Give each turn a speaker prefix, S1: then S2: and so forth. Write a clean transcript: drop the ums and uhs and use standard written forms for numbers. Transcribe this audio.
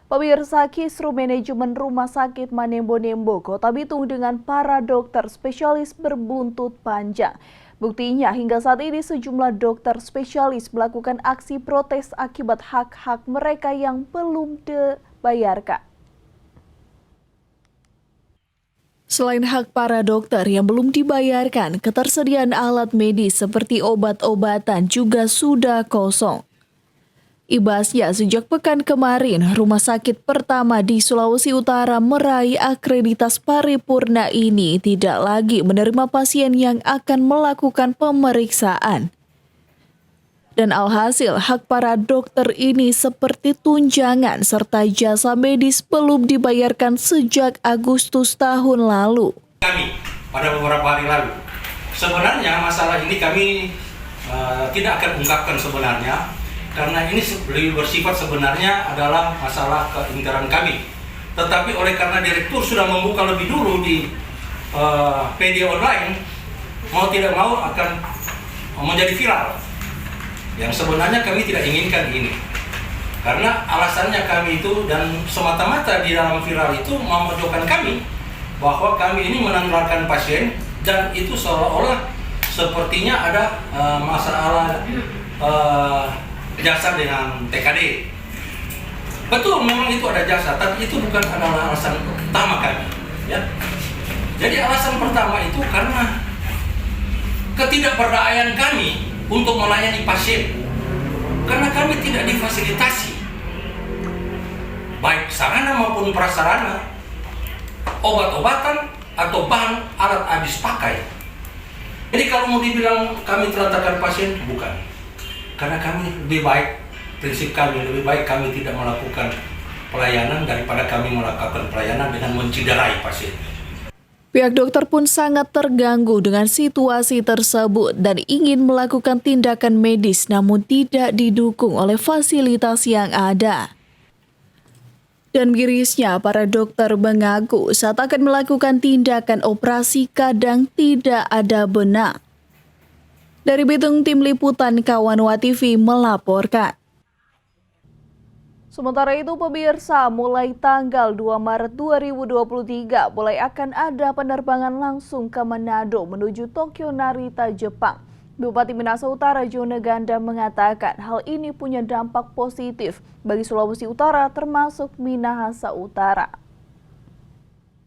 S1: Pemirsa, kisru manajemen Rumah Sakit Manembo-Nembo, Kota Bitung dengan para dokter spesialis berbuntut panjang. Buktinya hingga saat ini sejumlah dokter spesialis melakukan aksi protes akibat hak-hak mereka yang belum dibayarkan. Selain hak para dokter yang belum dibayarkan, ketersediaan alat medis seperti obat-obatan juga sudah kosong. Ibasnya, sejak pekan kemarin, rumah sakit pertama di Sulawesi Utara meraih akreditas paripurna ini tidak lagi menerima pasien yang akan melakukan pemeriksaan. Dan alhasil, hak para dokter ini seperti tunjangan serta jasa medis belum dibayarkan sejak Agustus tahun lalu.
S2: Kami pada beberapa hari lalu, sebenarnya masalah ini kami tidak akan ungkapkan sebenarnya, karena ini lebih bersifat sebenarnya adalah masalah keingkaran kami. Tetapi oleh karena direktur sudah membuka lebih dulu di media online, mau tidak mau akan menjadi viral. Yang sebenarnya kami tidak inginkan ini. Karena alasannya kami itu dan semata-mata di dalam viral itu memojokkan kami bahwa kami ini menularkan pasien, dan itu seolah-olah sepertinya ada masalah jasa dengan TKD. Betul, memang itu ada jasa, tapi itu bukan adalah alasan utama kami. Ya. Jadi alasan pertama itu karena ketidakberdayaan kami untuk melayani pasien. Karena kami tidak difasilitasi, baik sarana maupun prasarana, obat-obatan atau bahan alat habis pakai. Jadi kalau mau dibilang kami telantarkan pasien, bukan. Karena kami lebih baik, prinsip kami lebih baik kami tidak melakukan pelayanan daripada kami melakukan pelayanan dengan menciderai pasien.
S1: Pihak dokter pun sangat terganggu dengan situasi tersebut dan ingin melakukan tindakan medis namun tidak didukung oleh fasilitas yang ada. Dan mirisnya, para dokter mengaku saat akan melakukan tindakan operasi kadang tidak ada benang. Dari Bitung, Tim Liputan Kawanwa TV melaporkan. Sementara itu, pemirsa, mulai tanggal 2 Maret 2023 mulai akan ada penerbangan langsung ke Manado menuju Tokyo Narita, Jepang. Bupati Minahasa Utara Jone Ganda mengatakan hal ini punya dampak positif bagi Sulawesi Utara termasuk Minahasa Utara.